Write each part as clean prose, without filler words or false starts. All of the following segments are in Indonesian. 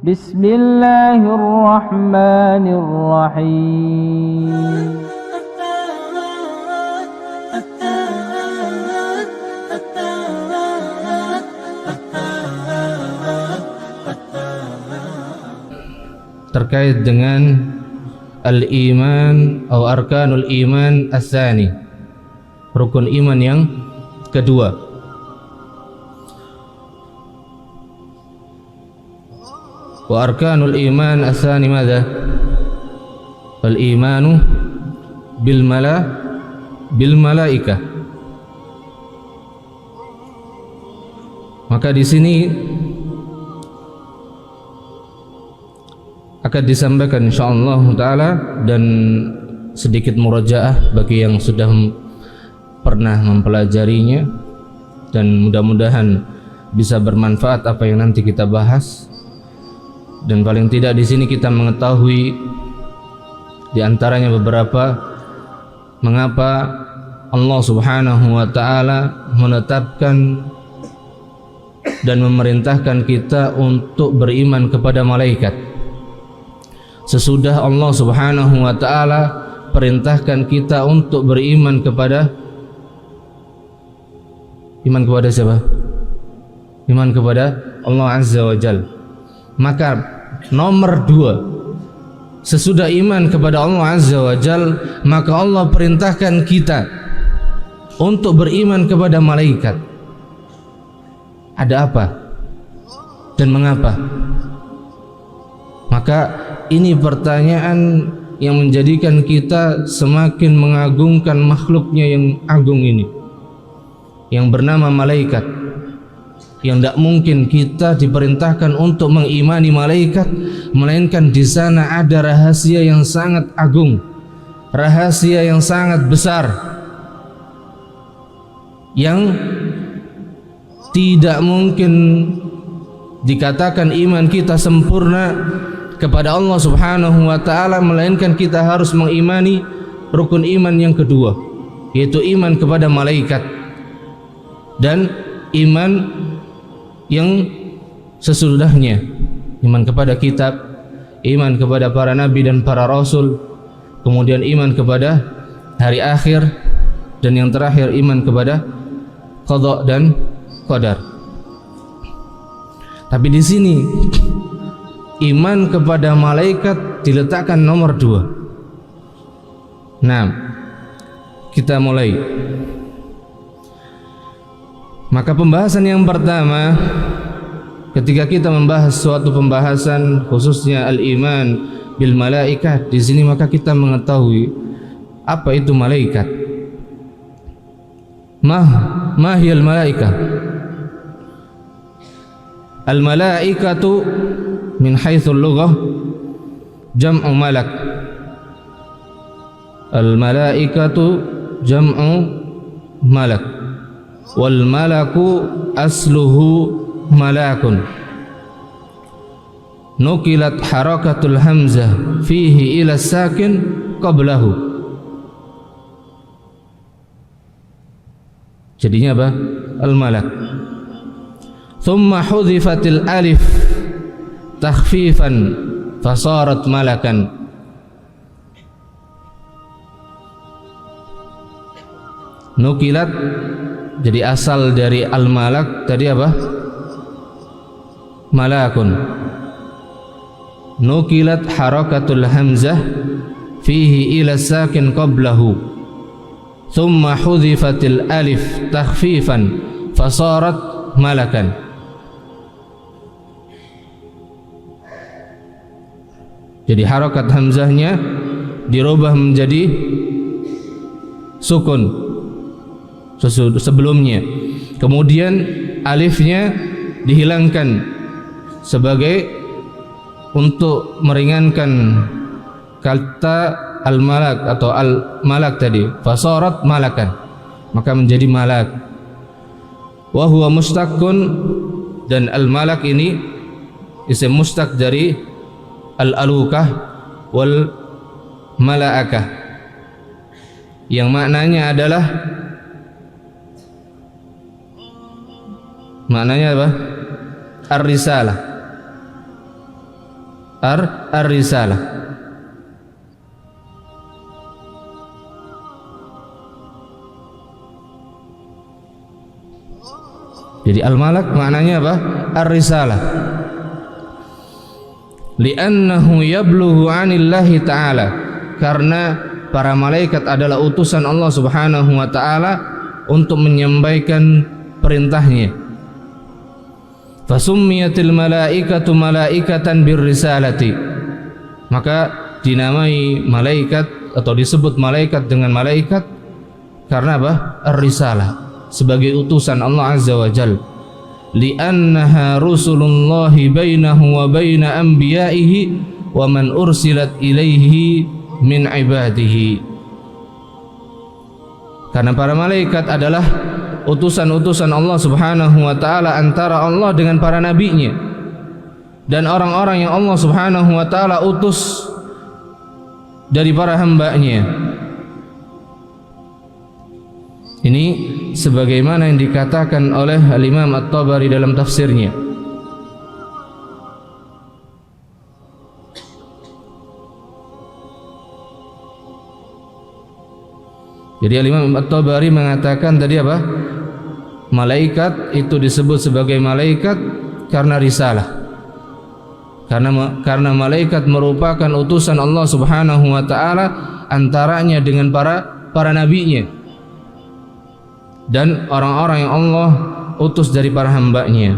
Bismillahirrahmanirrahim. Terkait dengan al-iman atau arkanul iman as-tsani, rukun iman yang kedua. Wa arkanul iman as-tsani madza? Al-imanu bil malaikah. Maka di sini akan disampaikan insyaallah taala dan sedikit murajaah bagi yang sudah pernah mempelajarinya, dan mudah-mudahan bisa bermanfaat apa yang nanti kita bahas. Dan paling tidak di sini kita mengetahui di antaranya beberapa mengapa Allah Subhanahu wa taala menetapkan dan memerintahkan kita untuk beriman kepada malaikat. Sesudah Allah Subhanahu wa taala perintahkan kita untuk beriman kepada siapa? Iman kepada Allah Azza wa Jalla. Maka nomor 2, sesudah iman kepada Allah Azza wa Jal, maka Allah perintahkan kita untuk beriman kepada malaikat. Ada apa dan mengapa? Maka ini pertanyaan yang menjadikan kita semakin mengagungkan makhluknya yang agung ini, yang bernama malaikat, yang tidak mungkin kita diperintahkan untuk mengimani malaikat, melainkan di sana ada rahasia yang sangat agung, rahasia yang sangat besar, yang tidak mungkin dikatakan iman kita sempurna kepada Allah Subhanahu wa taala, melainkan kita harus mengimani rukun iman yang kedua, yaitu iman kepada malaikat dan iman yang sesudahnya, iman kepada kitab, iman kepada para nabi dan para rasul, kemudian iman kepada hari akhir, dan yang terakhir iman kepada qada dan qadar. Tapi di sini iman kepada malaikat diletakkan nomor 2. Nah, kita mulai. Maka pembahasan yang pertama, ketika kita membahas suatu pembahasan khususnya al-iman bil malaikat, di sini maka kita mengetahui apa itu malaikat. Ma hiyal malaikah? Al malaikatu min haitsul lughah jam'u malak. Al malaikatu jam'u malak. Wal malaku asluhu malakun, nukilat harakatul hamzah fihi ila sakin qablahu. Jadinya apa? Al malak. Thumma hudhifatil alif takhfifan fasarat malakan. Nukilat, jadi asal dari al-malak tadi apa? Malakun. Nukilat harakatul hamzah fihi ila sakin qablahu. Thumma hudhifatil alif takhfifan fasarat malakan. Jadi harakat hamzahnya dirubah menjadi sukun sebelumnya, kemudian alifnya dihilangkan sebagai untuk meringankan kata al-malak atau al-malak tadi, fasarat malakan, maka menjadi malak. Wa huwa mustaqun, dan al-malak ini isim mustaq dari al-alukah wal malaakah, yang maknanya adalah Maknanya apa? Ar-risalah. ar-risalah. Jadi al-malak maknanya apa? Ar-risalah. Li'annahu yablughu 'anillahi ta'ala, karena para malaikat adalah utusan Allah Subhanahu wa taala untuk menyampaikan perintahnya. Fasummiyatil malaikatu malaikatan birrisalati, maka dinamai malaikat atau disebut malaikat dengan malaikat karena apa? Ar-risalah, sebagai utusan Allah Azza wa Jalla. Li'annaha rusulullahi bainahu wa baina anbiya'ihi wa man ursilat ilaihi min ibadihi. Karena para malaikat adalah utusan-utusan Allah Subhanahu wa taala antara Allah dengan para nabinya dan orang-orang yang Allah Subhanahu wa taala utus dari para hambanya. Ini sebagaimana yang dikatakan oleh Al-Imam At-Tabari dalam tafsirnya. Jadi Al-Imam At-Tabari mengatakan tadi apa? Malaikat itu disebut sebagai malaikat karena risalah. Karena malaikat merupakan utusan Allah Subhanahu wa taala antaranya dengan para nabinya dan orang-orang yang Allah utus dari para hambanya.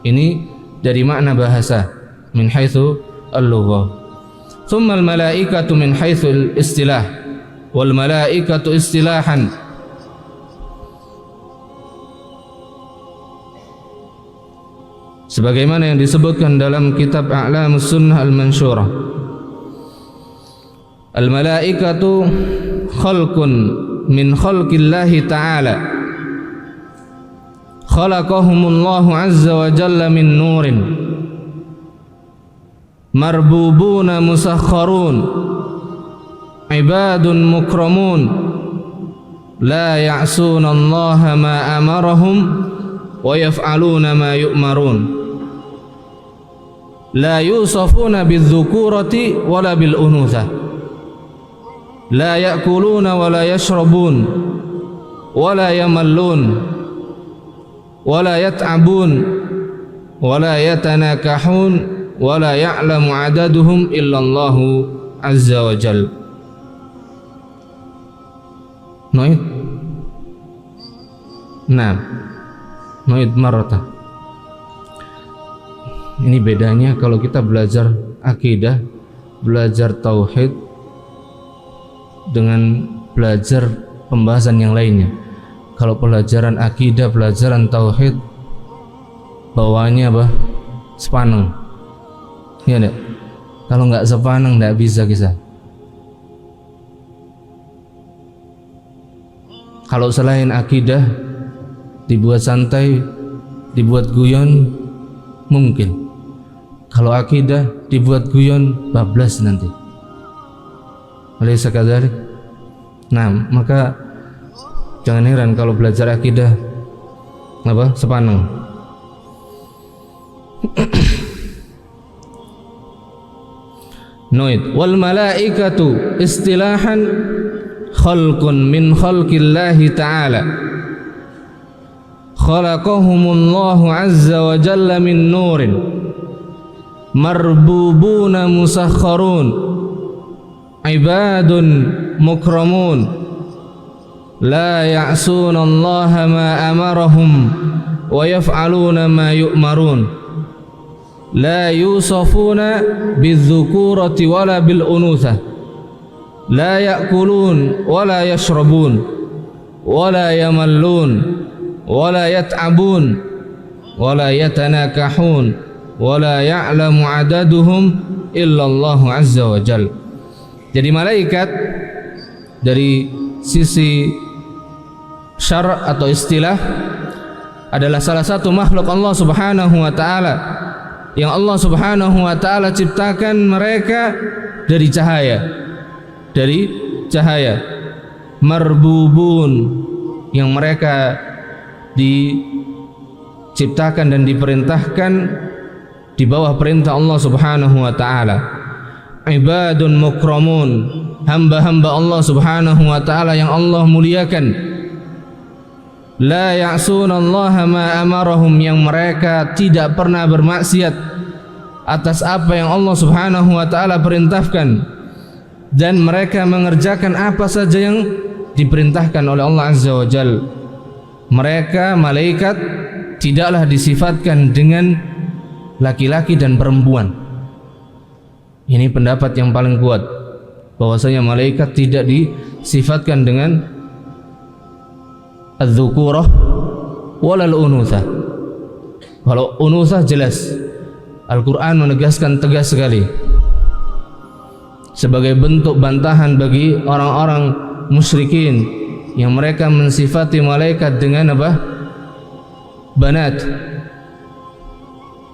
Ini dari makna bahasa, min haitsu al-lughah. Thumma al-malaikatu min haitsu al-istilah, wal malaikatu istilahan. Sebagaimana yang disebutkan dalam kitab A'lamus Sunnah Al-Mansyurah, al-malaikatu khalqun min khalqillahi ta'ala, khalaqahumullahu azza wa jalla min nurin, marbubuna musakharun, ibadun mukramun, la ya'suna allaha ma amarahum wa yaf'aluna ma yu'marun, la yusafuna bil-dhukurati wala bil-unuthah, la ya'kuluna wala yashrabun wala yamallun wala yat'abun wala yatanakahun wala ya'lamu adaduhum illallahu azza wa jal. Nu'id. Nah, nu'id marrata. Ini bedanya kalau kita belajar akidah, belajar tauhid dengan belajar pembahasan yang lainnya. Kalau pelajaran akidah, pelajaran tauhid, bawaannya apa? Sepaneng. Iya enggak? Kalau enggak sepaneng enggak bisa kisah. Kalau selain akidah dibuat santai, dibuat guyon, mungkin. Kalau akidah dibuat guyon, bablas nanti. Alaysa kadzalik? Nah, maka jangan heran kalau belajar akidah apa? Sepaneng. Nu'id. Wal malaikatu istilahan khalqun min khalqillahi ta'ala, khalaqahumullahu azza wa jalla min nurin, marbubuna musakharun, ibadun mukramun, la ya'suna allaha ma amarahum wa yaf'aluna ma yu'marun, la yusafuna bil-dhukurati wala bil-unuthah, la ya'kulun wala yashrabun wala yamallun wala yat'abun wala yatanakahun wala ya'lamu adaduhum illallahu azza wa jal. Jadi malaikat dari sisi syara' atau istilah adalah salah satu makhluk Allah Subhanahu wa taala yang Allah Subhanahu wa taala ciptakan mereka dari cahaya, marbubun, yang mereka diciptakan dan diperintahkan di bawah perintah Allah Subhanahu wa taala. Ibadun mukramun, hamba-hamba Allah Subhanahu wa taala yang Allah muliakan. La ya'sunallaha ma amarahum, yang mereka tidak pernah bermaksiat atas apa yang Allah Subhanahu wa taala perintahkan, dan mereka mengerjakan apa saja yang diperintahkan oleh Allah Azza wa Jalla. Mereka malaikat tidaklah disifatkan dengan laki-laki dan perempuan. Ini pendapat yang paling kuat, bahwasanya malaikat tidak disifatkan dengan az-dzukurah walal unutsah. Kalau unutsah jelas Al-Quran menegaskan tegas sekali sebagai bentuk bantahan bagi orang-orang musyrikin yang mereka mensifati malaikat dengan apa? Banat.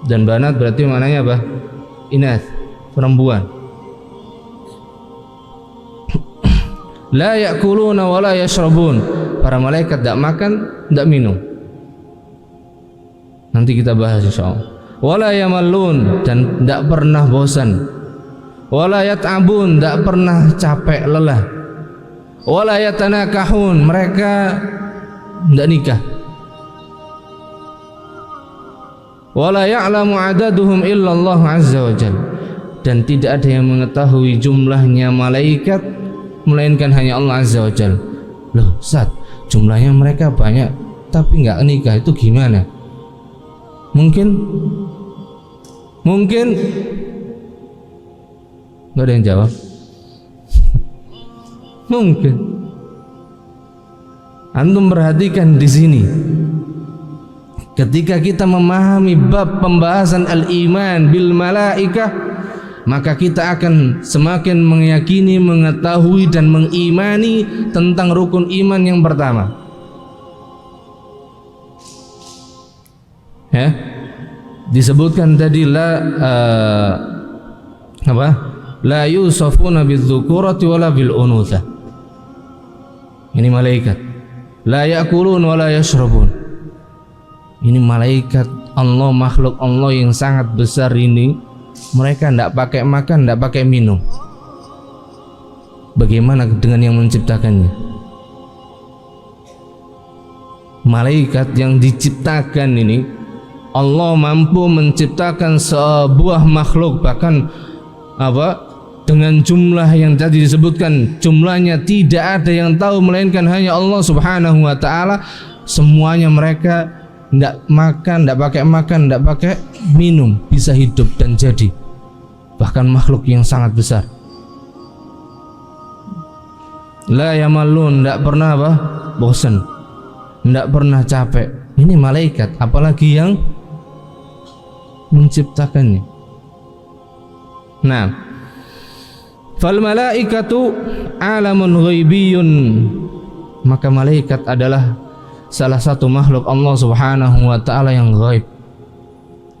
Dan banat berarti maknanya apa? Inath, perempuan. La ya'kuluna wa la yashrabun, para malaikat tidak makan, tidak minum. Nanti kita bahas insyaallah. Wala yamallun, dan tidak pernah bosan. Wala yat'abun, tidak pernah capek lelah. Wala yatanakahun, mereka tidak nikah. Wala ya'lamu adaduhum illa Allah Azza wa Jalla, dan tidak ada yang mengetahui jumlahnya malaikat melainkan hanya Allah Azza wa Jalla. Loh Ustaz, jumlahnya mereka banyak tapi nggak nikah, itu gimana? Mungkin nggak ada yang jawab. Mungkin antum perhatikan di sini, ketika kita memahami bab pembahasan al-iman bil malaikah, maka kita akan semakin meyakini, mengetahui dan mengimani tentang rukun iman yang pertama. Ya, disebutkan tadi la yusafuna bidzzukurati wala bil unutsah. Ini malaikat. La ya'kulun wala yashrabun. Ini malaikat Allah, makhluk Allah yang sangat besar ini. Mereka tidak pakai makan, tidak pakai minum. Bagaimana dengan yang menciptakannya? Malaikat yang diciptakan ini, Allah mampu menciptakan sebuah makhluk, bahkan dengan jumlah yang tadi disebutkan, jumlahnya tidak ada yang tahu melainkan hanya Allah Subhanahu wa taala. Semuanya mereka tidak makan, tidak pakai makan, tidak pakai minum, bisa hidup dan jadi. Bahkan makhluk yang sangat besar. La yamallun, tidak pernah bosan, tidak pernah capek. Ini malaikat, apalagi yang menciptakannya. Nah, fal malaikatu alamun ghaibiyun, maka malaikat adalah salah satu makhluk Allah Subhanahu wa taala yang gaib.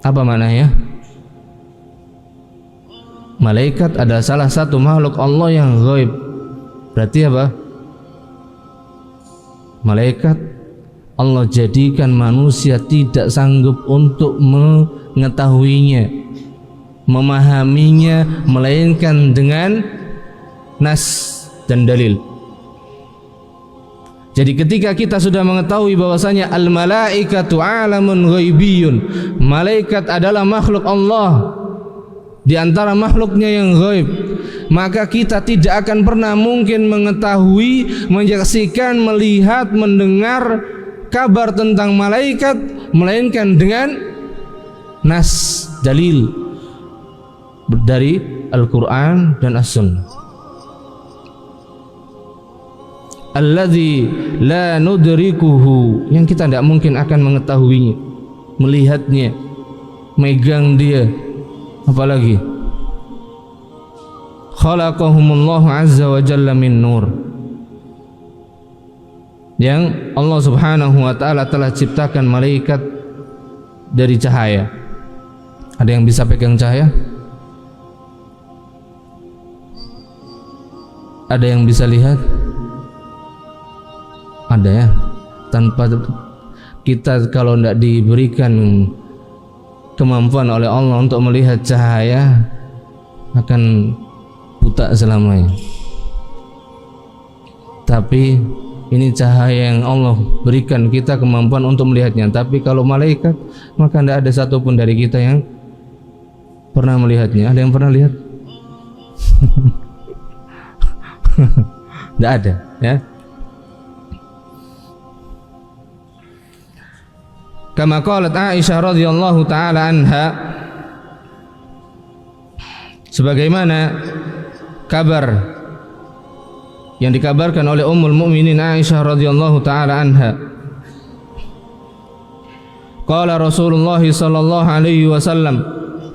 Apa maknanya? Malaikat adalah salah satu makhluk Allah yang gaib. Berarti apa? Malaikat Allah jadikan manusia tidak sanggup untuk mengetahuinya, memahaminya, melainkan dengan nas dan dalil. Jadi ketika kita sudah mengetahui bahwasanya al-malaikatu alamun ghaibiyun, malaikat adalah makhluk Allah di antara makhluknya yang gaib, maka kita tidak akan pernah mungkin mengetahui, menyaksikan, melihat, mendengar kabar tentang malaikat melainkan dengan nas, dalil dari Al-Quran dan As-Sunnah. Alladzi la nudrikuhu, yang kita tidak mungkin akan mengetahuinya, melihatnya, megang dia. Apalagi khalaqahumullahu azza wa jalla min nur, yang Allah Subhanahu wa taala telah ciptakan malaikat dari cahaya. Ada yang bisa pegang cahaya? Ada yang bisa lihat? Ada ya. Tanpa kita, kalau tidak diberikan kemampuan oleh Allah untuk melihat cahaya akan buta selamanya. Tapi ini cahaya yang Allah berikan kita kemampuan untuk melihatnya. Tapi kalau malaikat, maka tidak ada satupun dari kita yang pernah melihatnya. Ada yang pernah lihat? Tidak ada, ya. Kama qalat Aisyah radhiyallahu taala anha, sebagaimana kabar yang dikabarkan oleh Ummul Mukminin Aisyah radhiyallahu taala anha, qala Rasulullah sallallahu alaihi wasallam,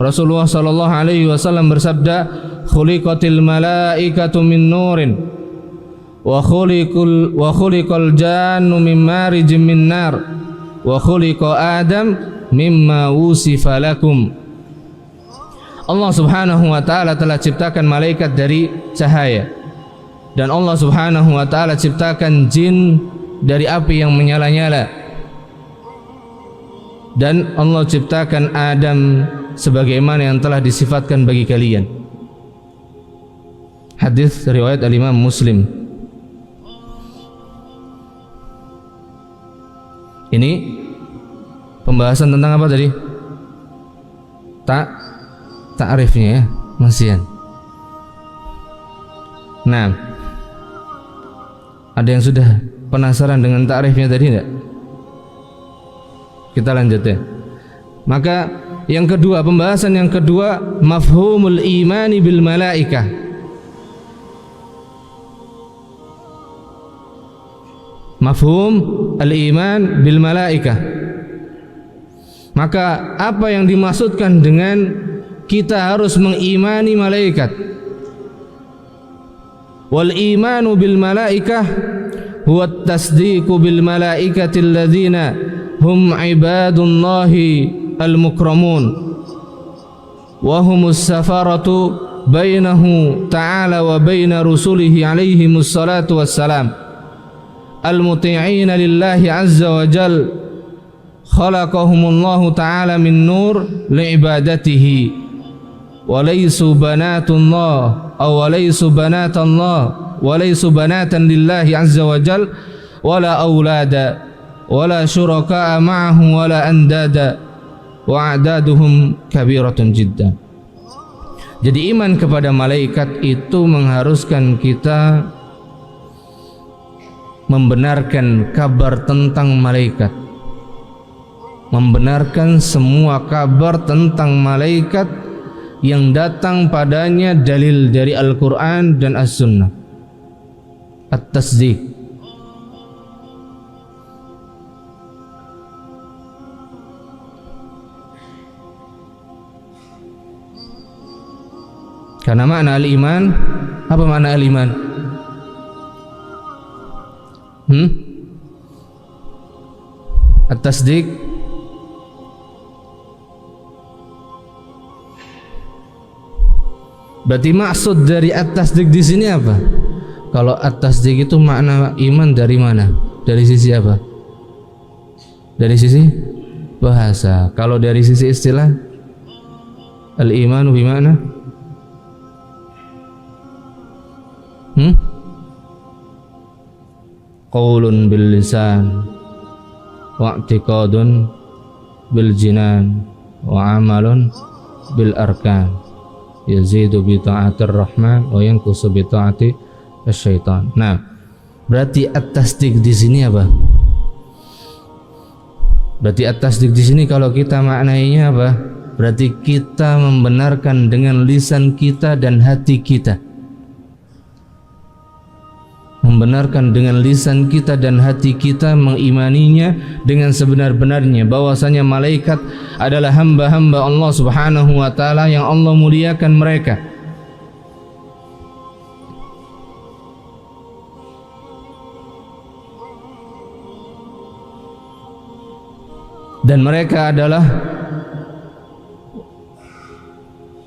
Rasulullah sallallahu alaihi wasallam bersabda, khuliqatil malaikatu min nurin wa khuliqal jannu min marijin min nar wa khuliqa Adam mimma wusifa lakum. Allah Subhanahu wa taala telah ciptakan malaikat dari cahaya, dan Allah Subhanahu wa taala ciptakan jin dari api yang menyala-nyala, dan Allah ciptakan Adam sebagaimana yang telah disifatkan bagi kalian. Hadis riwayat Al-Imam Muslim. Ini pembahasan tentang apa tadi? Ta'rifnya ya, masian. Nah, ada yang sudah penasaran dengan ta'rifnya tadi enggak? Kita lanjut ya. Maka yang kedua, pembahasan yang kedua, mafhumul imani bil malaikah. Mafhum al-iman bil malaikah. Maka apa yang dimaksudkan dengan kita harus mengimani malaikat? Wal imanu bil malaikah huwa at-tasdiqu bil malaikati alladzina hum ibadullahi al-mukramun wa humus safaratu bainahu ta'ala wa baina rusulihi alaihimus salatu wassalam al-muti'ina lillahi azza wa jal, khalaqahumullahu ta'ala min nur li'ibadatihi wa laysu banatullah aw wa laysu banatallah wa laysu banatan lillahi azza wa jal wala awlada wala syuraka'a ma'ahu wala andada wa a'daduhum kabiratun jiddan. Jadi iman kepada malaikat itu mengharuskan kita membenarkan kabar tentang malaikat, membenarkan semua kabar tentang malaikat yang datang padanya dalil dari Al-Quran dan As-Sunnah. At-tasdiq. Karena makna al-iman, apa makna al-iman? At-tasdiq. Berarti maksud dari at-tasdiq di sini apa? Kalau at-tasdiq itu makna iman dari mana? Dari sisi apa? Dari sisi bahasa. Kalau dari sisi istilah, al-imanu bimana? Qaulun bil lisan wa i'tiqadun bil jinan wa amalun bil arkan, yazidu bi ta'atir rahman wa yanqusu bi ta'ati asyaitan. Nah, berarti at-tasdiq di sini apa? Berarti at-tasdiq di sini kalau kita maknainya apa? Berarti kita membenarkan dengan lisan kita dan hati kita. Membenarkan dengan lisan kita dan hati kita, mengimaninya dengan sebenar-benarnya bahwasanya malaikat adalah hamba-hamba Allah Subhanahu wa taala yang Allah muliakan mereka. Dan mereka adalah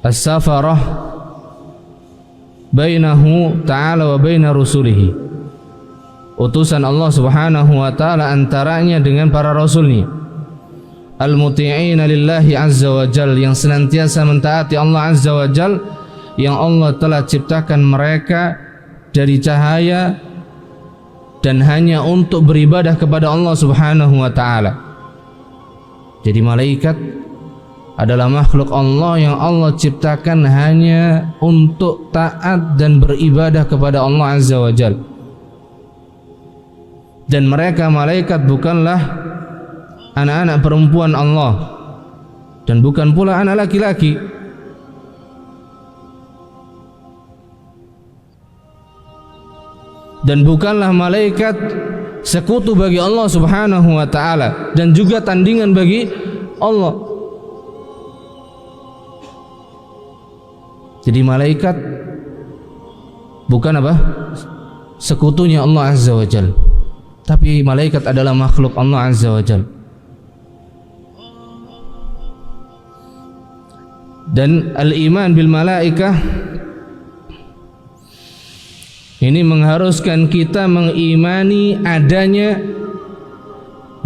as-safarah bainahu ta'ala wa baina rusulihi, utusan Allah Subhanahu wa taala antaranya dengan para rasulnya. al-muti'ina lillahi azza wa jal, yang senantiasa mentaati Allah azza wa jal, yang Allah telah ciptakan mereka dari cahaya dan hanya untuk beribadah kepada Allah subhanahu wa ta'ala. Jadi malaikat adalah makhluk Allah yang Allah ciptakan hanya untuk taat dan beribadah kepada Allah azza wa jal. Dan mereka malaikat bukanlah anak-anak perempuan Allah dan bukan pula anak laki-laki. Dan bukanlah malaikat sekutu bagi Allah subhanahu wa ta'ala dan juga tandingan bagi Allah. Jadi malaikat bukan apa? Sekutunya Allah azza wa jal, tapi malaikat adalah makhluk Allah azza wa jal. Dan al-iman bil malaikah ini mengharuskan kita mengimani adanya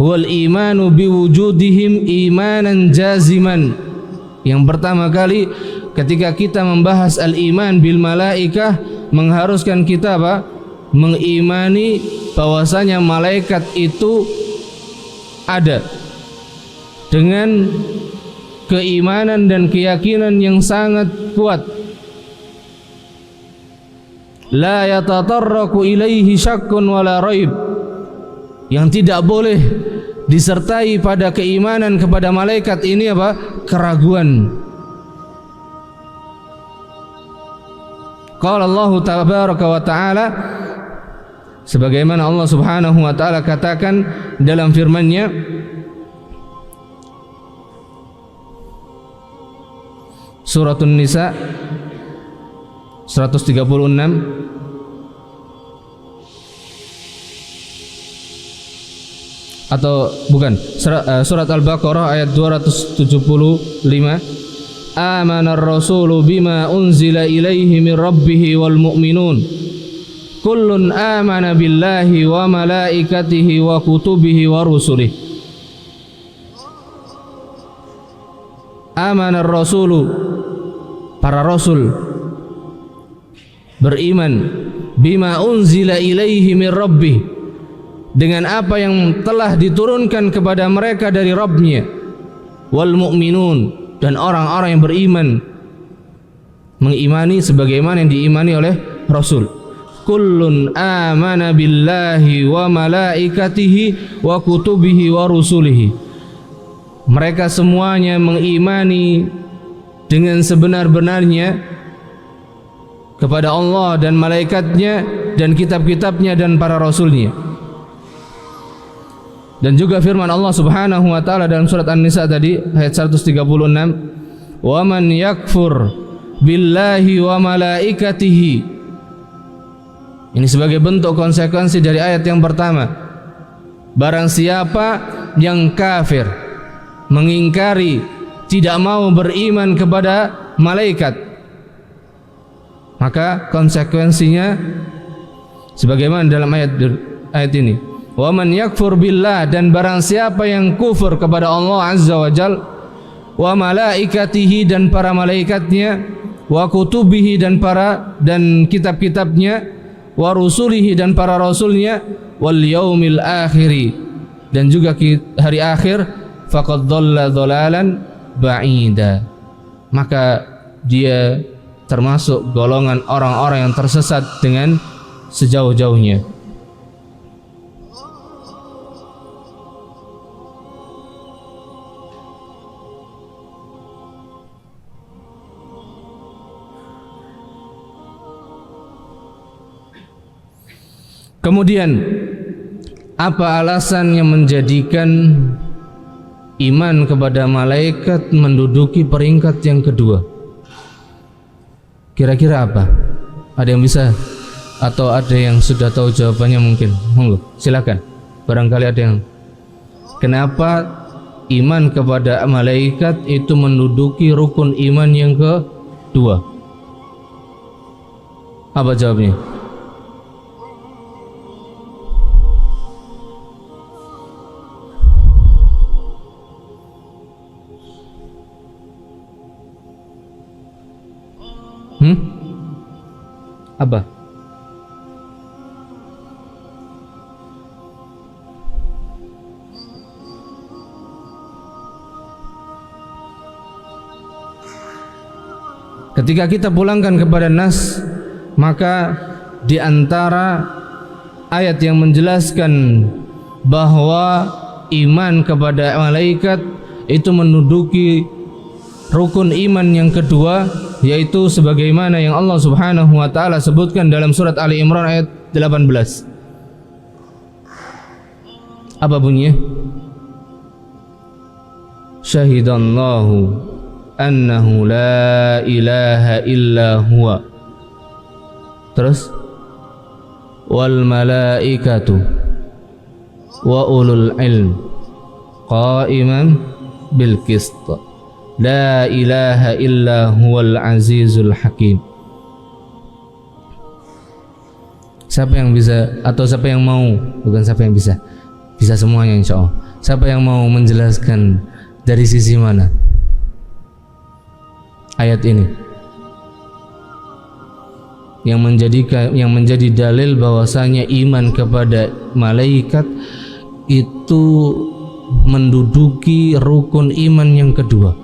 wal imanu biwujudihim imanan jaziman. Yang pertama kali ketika kita membahas al-iman bil malaikah, mengharuskan kita apa? Mengimani bahwasanya malaikat itu ada dengan keimanan dan keyakinan yang sangat kuat. La yatatarraku ilaihi syakkun wala raib, yang tidak boleh disertai pada keimanan kepada malaikat ini apa? Keraguan. Qala Allah tabaraka wa ta'ala, sebagaimana Allah subhanahu wa ta'ala katakan dalam firman-Nya, Surah An-Nisa 136 atau bukan, surat Al-Baqarah ayat 275. Amanar rasulu bima unzila ilaihi min rabbih wal mu'minun kullun amana billahi wa malaikatihi wa kutubihi wa rusulih. Amanar rasulu, para rasul beriman, bima unzila ilaihi min rabbih, dengan apa yang telah diturunkan kepada mereka dari Rabbnya, wal mu'minun, dan orang-orang yang beriman mengimani sebagaimana yang diimani oleh Rasul. Kullun amana billahi wa malaikatihi wa kutubihi wa rusulihi. Mereka semuanya mengimani dengan sebenar-benarnya kepada Allah dan malaikatnya dan kitab-kitabnya dan para rasulnya. Dan juga firman Allah subhanahu wa ta'ala dalam surat An-Nisa tadi ayat 136, wa man yakfur billahi wa malaikatihi. Ini sebagai bentuk konsekuensi dari ayat yang pertama. Barang siapa yang kafir, mengingkari, tidak mau beriman kepada malaikat, maka konsekuensinya sebagaimana dalam ayat ini, wa man yakfur billah, dan barang siapa yang kufur kepada Allah azza wa jal, wa malaikatihi, dan para malaikatnya, wa kutubihi, dan kitab-kitabnya, wa rusulihi, dan para rasulnya, wal yaumil akhiri, dan juga hari akhir, faqad dhalla dhalalan ba'ida, maka dia termasuk golongan orang-orang yang tersesat dengan sejauh-jauhnya. Kemudian apa alasan yang menjadikan iman kepada malaikat menduduki peringkat yang kedua? Kira-kira apa? Ada yang bisa atau ada yang sudah tahu jawabannya mungkin? Monggo, silakan. Barangkali ada yang. Kenapa iman kepada malaikat itu menduduki rukun iman yang kedua? Apa jawabnya? Apa? Ketika kita pulangkan kepada nas, maka di antara ayat yang menjelaskan bahwa iman kepada malaikat itu menduduki rukun iman yang kedua, yaitu sebagaimana yang Allah Subhanahu wa taala sebutkan dalam surat Ali Imran ayat 18. Apa bunyinya? Syahidallahu annahu la ilaha illa huwa. Terus wal malaikatu wa ulul ilm qa'iman bil qist la ilaha illa huwal azizul hakim. Siapa yang bisa, atau siapa yang mau, bukan siapa yang bisa, bisa semuanya insyaallah. Siapa yang mau menjelaskan dari sisi mana ayat ini yang menjadi dalil bahwasanya iman kepada malaikat itu menduduki rukun iman yang kedua?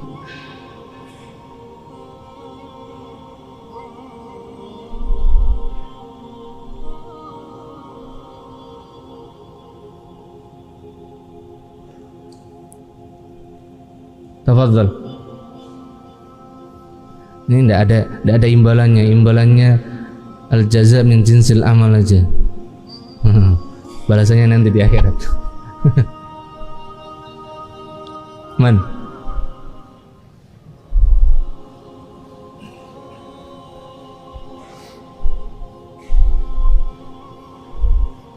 Tafadhal. Ini tidak ada imbalannya al-jaza min jinsil amal aja. Balasannya nanti di akhirat. Man.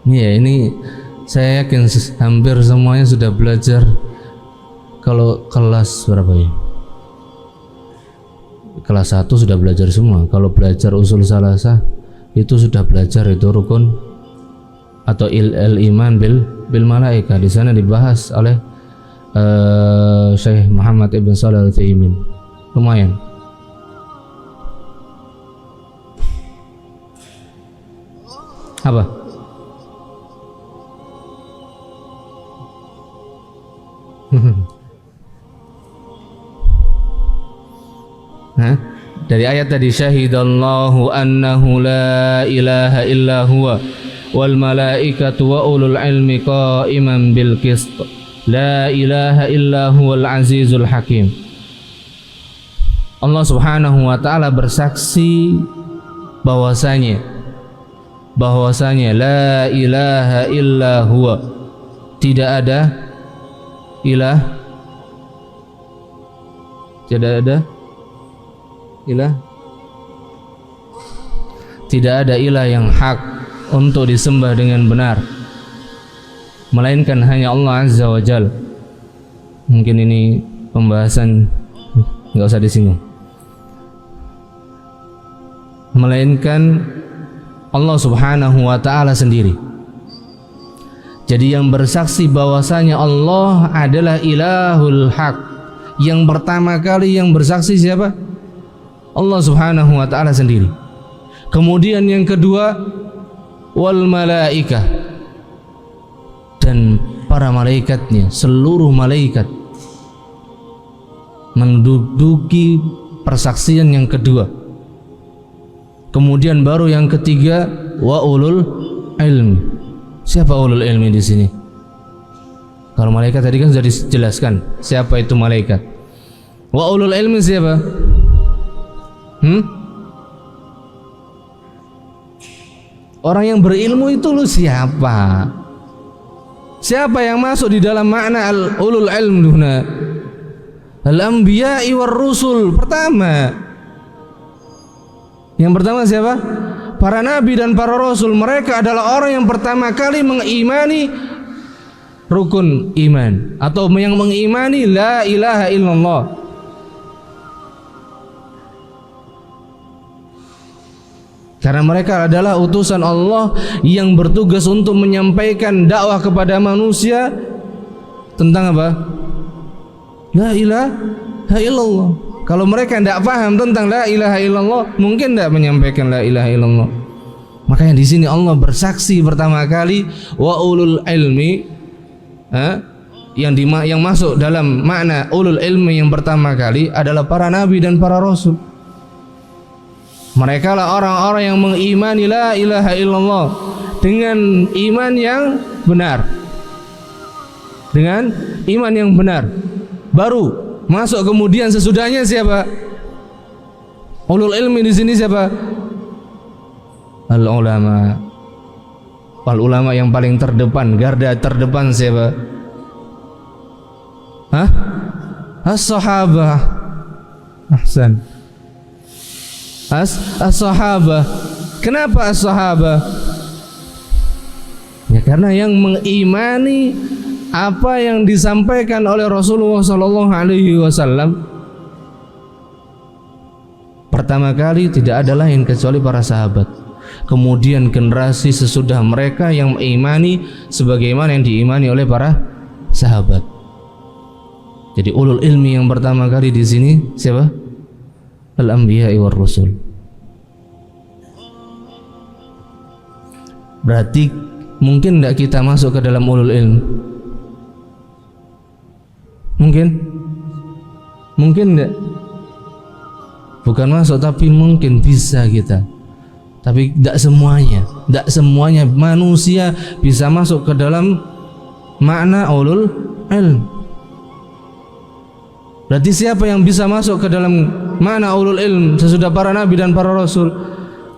Ya, ini saya yakin hampir semuanya sudah belajar. Kalau kelas berapa ya? Kelas 1 sudah belajar semua. Kalau belajar usul salasah itu sudah belajar itu rukun atau iman bil malaika. Di sana dibahas oleh Syekh Muhammad Ibn Shalih Al-Utsaimin. Lumayan. Apa? Dari ayat tadi, syahidallahu annahu la ilaha illa huwa wal malaikatu wa ulul ilmi qa'iman bil qist la ilaha illa huwal azizul hakim. Allah Subhanahu wa taala bersaksi bahwasanya la ilaha illa huwa, tidak ada ilah, tidak ada ilah yang hak untuk disembah dengan benar melainkan hanya Allah Azza wa Jalla. Mungkin ini pembahasan nggak usah disinggung. Melainkan Allah Subhanahu wa taala sendiri. Jadi yang bersaksi bahwasanya Allah adalah ilahul haq, yang pertama kali yang bersaksi siapa? Allah Subhanahu wa taala sendiri. Kemudian yang kedua, wal malaikah, dan para malaikatnya, seluruh malaikat menduduki persaksian yang kedua. Kemudian baru yang ketiga, wa ulul ilmi. Siapa ulul ilmi di sini? Kalau malaikat tadi kan sudah dijelaskan siapa itu malaikat. Wa ulul ilmi siapa? Orang yang berilmu itu lu siapa? Siapa yang masuk di dalam makna ulul ilm duna? Al-anbiya'i war rusul. Yang pertama siapa? Para nabi dan para rasul. Mereka adalah orang yang pertama kali mengimani rukun iman, atau yang mengimani la ilaha illallah. Karena mereka adalah utusan Allah yang bertugas untuk menyampaikan dakwah kepada manusia tentang apa? La ilaha illallah. Kalau mereka tidak paham tentang la ilaha illallah, mungkin tidak menyampaikan la ilaha illallah. Makanya di sini Allah bersaksi pertama kali wa ulul ilmi, yang masuk dalam makna ulul ilmi yang pertama kali adalah para nabi dan para rasul. Mereka lah orang-orang yang mengimani la ilaha illallah dengan iman yang benar. Dengan iman yang benar. Baru masuk kemudian sesudahnya siapa? Ulul ilmi di sini siapa? Al ulama. Al ulama yang paling terdepan, garda terdepan siapa? As-sahabah. Ahsan. As-sahabah. Kenapa as-sahabah? Ya karena yang mengimani apa yang disampaikan oleh Rasulullah sallallahu alaihi wasallam pertama kali tidak ada lain kecuali para sahabat. Kemudian generasi sesudah mereka yang mengimani sebagaimana yang diimani oleh para sahabat. Jadi ulul ilmi yang pertama kali di sini siapa? Al-anbiya war rusul. Berarti mungkin tidak kita masuk ke dalam ulul ilmi? Mungkin tidak. Bukan masuk, tapi mungkin bisa kita. Tapi tidak semuanya manusia bisa masuk ke dalam makna ulul ilm. Berarti siapa yang bisa masuk ke dalam makna ulul ilm sesudah para nabi dan para rasul?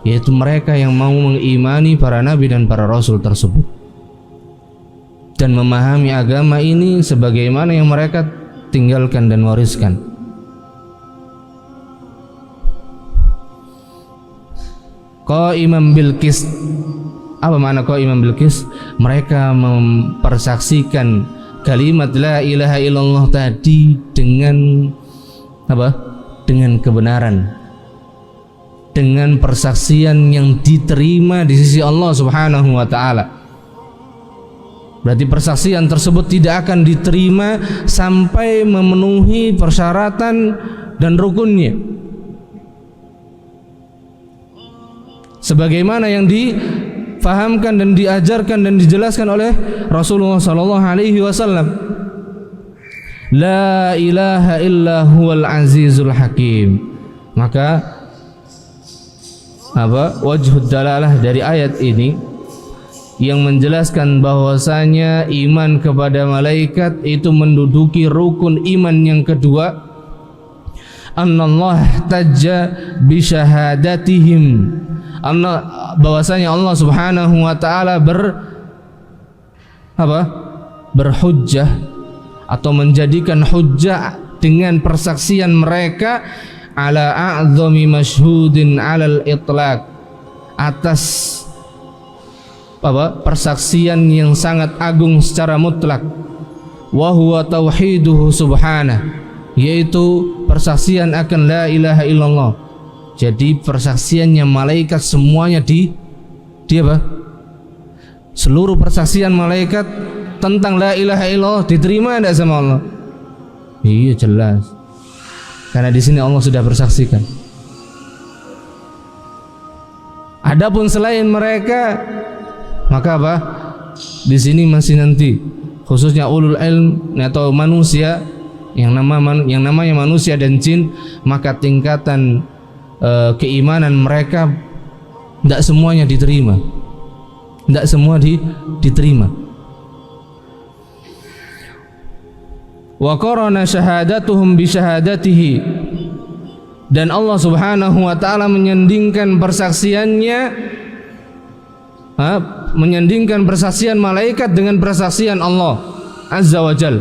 Yaitu mereka yang mau mengimani para nabi dan para rasul tersebut dan memahami agama ini sebagaimana yang mereka tinggalkan dan wariskan. Qaiman bil qist. Apa makna qaiman bil qist? Mereka mempersaksikan kalimat la ilaha illallah tadi dengan apa? Dengan kebenaran, dengan persaksian yang diterima di sisi Allah Subhanahu wa taala. Berarti persaksian tersebut tidak akan diterima sampai memenuhi persyaratan dan rukunnya, sebagaimana yang difahamkan dan diajarkan dan dijelaskan oleh Rasulullah sallallahu alaihi wasallam. La ilaha illa huwal azizul hakim. Maka wajhud dalalah dari ayat ini yang menjelaskan bahwasanya iman kepada malaikat itu menduduki rukun iman yang kedua. Annallah tajja bi syahadatihim. Bahwasanya Allah Subhanahu wa taala berhujjah atau menjadikan hujjah dengan persaksian mereka ala a'zami masyhudin 'alal itlaq, atas persaksian yang sangat agung secara mutlak, wa huwa tauhiduhu subhanahu, yaitu persaksian akan la ilaha illallah. Jadi persaksiannya malaikat semuanya seluruh persaksian malaikat tentang la ilaha illallah diterima tidak sama Allah? Iya, jelas. Karena di sini Allah sudah bersaksikan. Adapun selain mereka, maka di sini masih nanti khususnya ulul ilm atau manusia yang namanya manusia dan jin, maka tingkatan keimanan mereka tidak semuanya diterima. Tidak semua diterima. Wa qarana syahadatuhum bi syahadatihi, dan Allah Subhanahu wa taala menyandingkan persaksiannya, menyandingkan persaksian malaikat dengan persaksian Allah Azza wa Jal.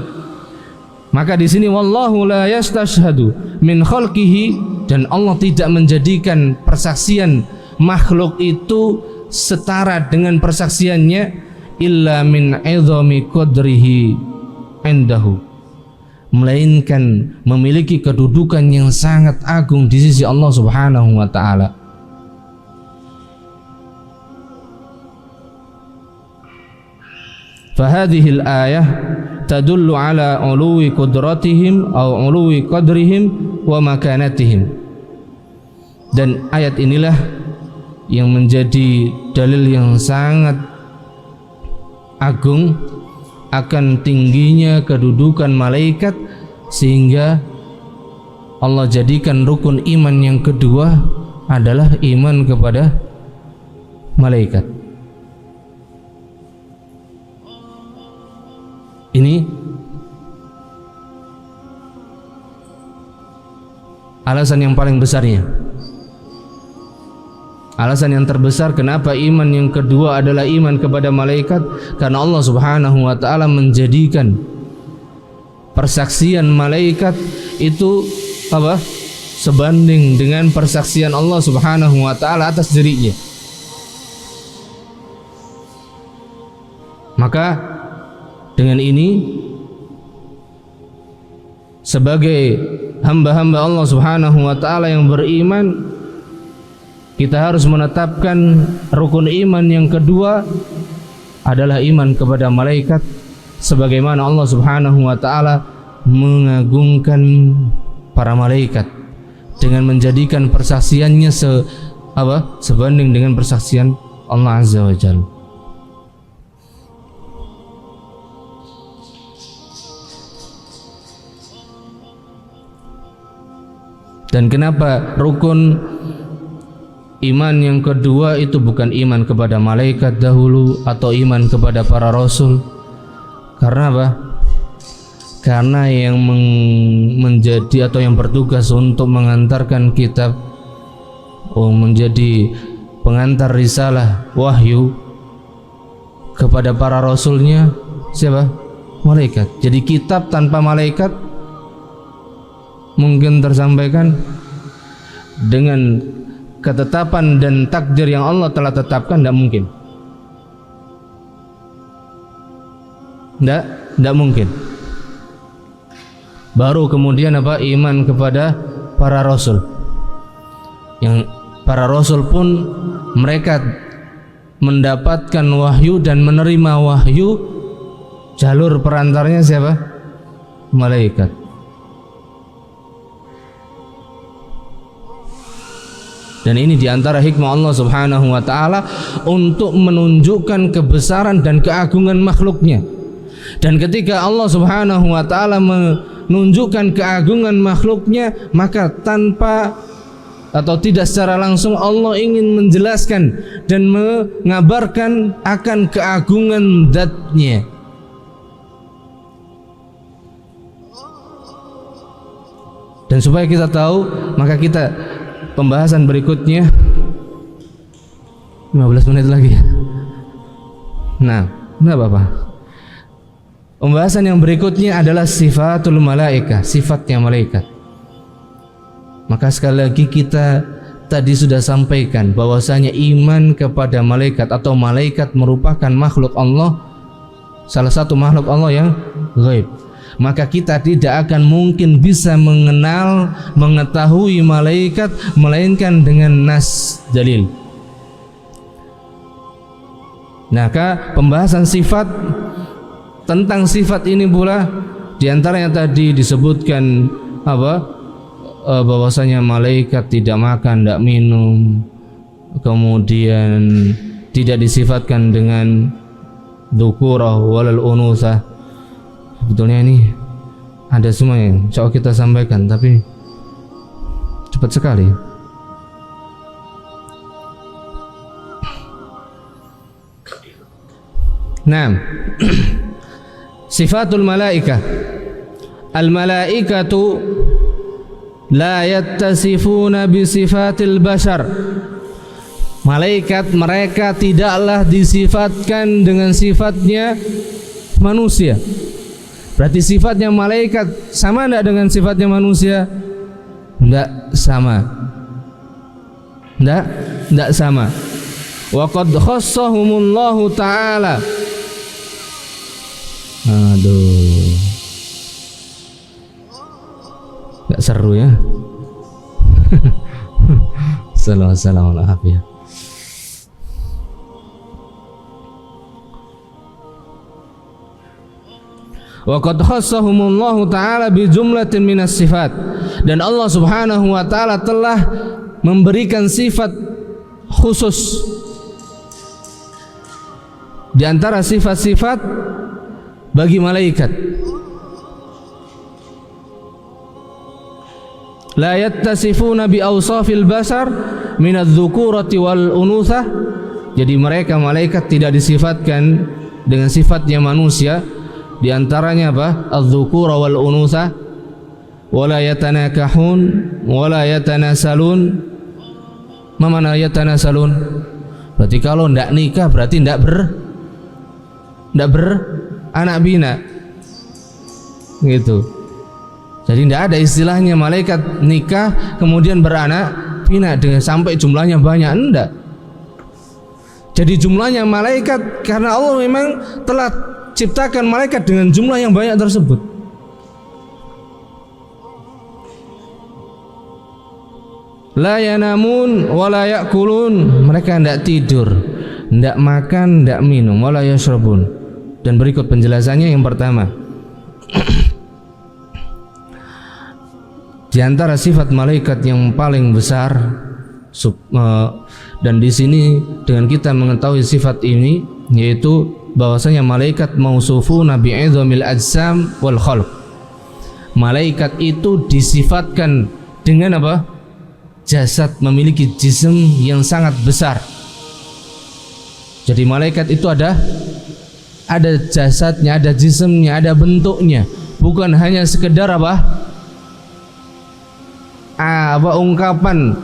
Maka di sini wallahu la yastashhadu min khalqihi, dan Allah tidak menjadikan persaksian makhluk itu setara dengan persaksiannya illa min 'idhami qadrihi indahu, melainkan memiliki kedudukan yang sangat agung di sisi Allah Subhanahu wa taala. Fahadhihi al-ayah tadullu ala uluwi qudratihim aw uluwi qadrihim wa makanatihim. Dan ayat inilah yang menjadi dalil yang sangat agung akan tingginya kedudukan malaikat, sehingga Allah jadikan rukun iman yang kedua adalah iman kepada malaikat. Ini alasan yang paling besarnya. Alasan yang terbesar kenapa iman yang kedua adalah iman kepada malaikat, karena Allah Subhanahu wa taala menjadikan persaksian malaikat itu apa? Sebanding dengan persaksian Allah Subhanahu wa taala atas dirinya. Maka dengan ini sebagai hamba-hamba Allah Subhanahu wa taala yang beriman, kita harus menetapkan rukun iman yang kedua adalah iman kepada malaikat, sebagaimana Allah Subhanahu wa taala mengagungkan para malaikat dengan menjadikan persaksiannya sebanding dengan persaksian Allah Azza wa Jalla. Dan kenapa rukun iman yang kedua itu bukan iman kepada malaikat dahulu atau iman kepada para rasul? Karena apa? Karena yang menjadi atau yang bertugas untuk mengantarkan kitab, menjadi pengantar risalah wahyu kepada para rasulnya siapa? Malaikat. Jadi kitab tanpa malaikat mungkin tersampaikan dengan ketetapan dan takdir yang Allah telah tetapkan? Tidak mungkin. Tidak mungkin. Baru kemudian apa? Iman kepada para rasul. Yang para rasul pun mereka mendapatkan wahyu dan menerima wahyu, jalur perantaranya siapa? Malaikat. Dan ini diantara hikmah Allah Subhanahu wa ta'ala untuk menunjukkan kebesaran dan keagungan makhluknya. Dan ketika Allah Subhanahu wa ta'ala menunjukkan keagungan makhluknya, maka tanpa atau tidak secara langsung Allah ingin menjelaskan dan mengabarkan akan keagungan zat-Nya. Dan supaya kita tahu, maka kita pembahasan berikutnya 15 menit lagi. Nah, enggak apa-apa. Pembahasan yang berikutnya adalah sifatul malaika, sifatnya malaikat. Maka sekali lagi kita tadi sudah sampaikan bahwasanya iman kepada malaikat atau malaikat merupakan makhluk Allah, salah satu makhluk Allah yang gaib. Maka kita tidak akan mungkin bisa mengenal, mengetahui malaikat melainkan dengan nas dalil. Maka pembahasan sifat, tentang sifat ini pula diantaranya tadi disebutkan bahwasanya malaikat tidak makan, tidak minum, kemudian tidak disifatkan dengan dzukurah walal unusah. Sebetulnya ini ada semua yang coba kita sampaikan, tapi cepat sekali. Nah, sifatul malaikah. Al-malaikatu la yattasifuna bi sifatil bashar. Malaikat mereka tidaklah disifatkan dengan sifatnya manusia. Berarti sifatnya malaikat sama tidak dengan sifatnya manusia? Tidak sama. Tidak sama. Wa qad khassahumullahu ta'ala. Aduh, nggak seru ya. Assalamualaikum. Wa qad khassahumullahu ta'ala bi jumlatin minas sifat, dan Allah Subhanahu wa taala telah memberikan sifat khusus di antara sifat-sifat bagi malaikat. La yattasifuna bi awsafil basar minadz dzukurati wal unutsah. Jadi mereka malaikat tidak disifatkan dengan sifatnya manusia, di antaranya apa? Az-dzukura wal unutsah, wala yatanakahun wala yatanasalun. Mana yatanasalun? Berarti kalau ndak nikah berarti ndak beranak bina. Gitu. Jadi ndak ada istilahnya malaikat nikah kemudian beranak bina dengan sampai jumlahnya banyak, enggak. Jadi jumlahnya malaikat karena Allah memang telah ciptakan malaikat dengan jumlah yang banyak tersebut. La yanamun wa la yakulun, mereka tidak tidur, tidak makan, tidak minum, wa la yashrabun. Dan berikut penjelasannya. Yang pertama, di antara sifat malaikat yang paling besar, dan di sini dengan kita mengetahui sifat ini, yaitu bahwasanya malaikat mausufuna bi'idhamil ajsam wal khalq. Malaikat itu disifatkan dengan apa? Jasad, memiliki jism yang sangat besar. Jadi malaikat itu ada jasadnya, ada jismnya, ada bentuknya, bukan hanya sekedar ungkapan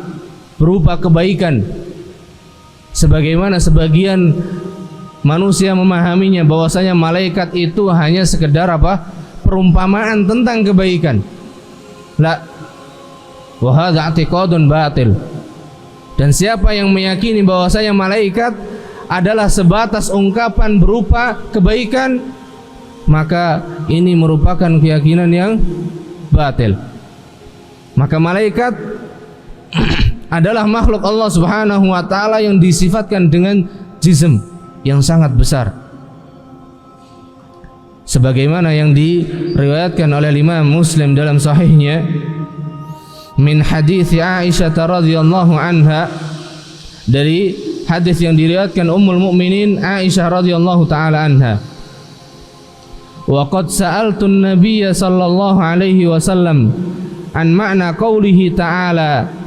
berupa kebaikan sebagaimana sebagian manusia memahaminya, bahwasanya malaikat itu hanya sekedar perumpamaan tentang kebaikan. La, wa hadza i'tiqadun batil. Dan siapa yang meyakini bahwasanya malaikat adalah sebatas ungkapan berupa kebaikan, maka ini merupakan keyakinan yang batil. Maka malaikat adalah makhluk Allah Subhanahu wa taala yang disifatkan dengan jism yang sangat besar, sebagaimana yang diriwayatkan oleh Imam Muslim dalam sahihnya min hadits Aisyah radhiyallahu anha, dari hadis yang diriwayatkan Ummul Mukminin Aisyah radhiyallahu taala anha. Wa qad sa'altu an-nabiy sallallahu alaihi wasallam an ma'na qaulihi ta'ala.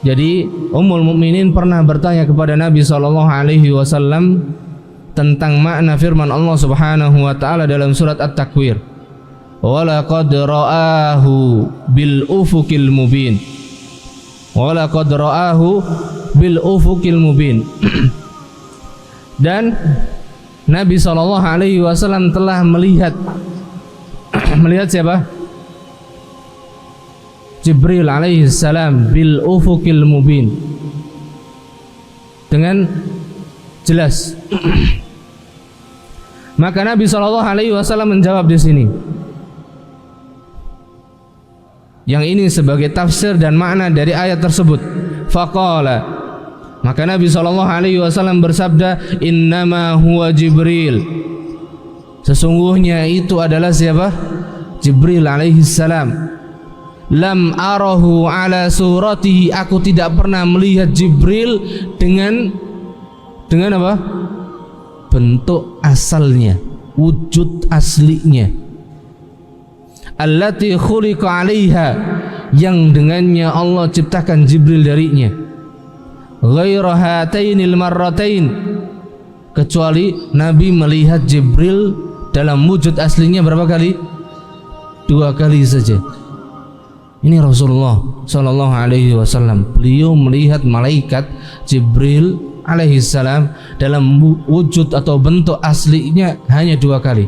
Jadi Ummul Mukminin pernah bertanya kepada Nabi sallallahu alaihi wasallam tentang makna firman Allah Subhanahu wa taala dalam surat At-Takwir. Wa laqad ra'ahu bil ufuqil mubin. Wa laqad ra'ahu bil ufuqil mubin. Dan Nabi sallallahu alaihi wasallam telah melihat siapa? Jibril alaihi salam bil ufuqil mubin, dengan jelas. Maka Nabi sallallahu alaihi wasallam menjawab di sini. Yang ini sebagai tafsir dan makna dari ayat tersebut. Faqala, maka Nabi sallallahu alaihi wasallam bersabda, innama huwa Jibril. Sesungguhnya itu adalah siapa? Jibril alaihi salam. Lam arahu ala suratihi, aku tidak pernah melihat Jibril dengan apa? Bentuk asalnya, wujud aslinya. Allati khuliqa 'alaiha, yang dengannya Allah ciptakan Jibril darinya. Ghaira hatainil marratain, kecuali Nabi melihat Jibril dalam wujud aslinya berapa kali? 2 kali saja. Ini Rasulullah sallallahu alaihi wasallam, beliau melihat malaikat Jibril alaihi salam dalam wujud atau bentuk aslinya hanya 2 kali.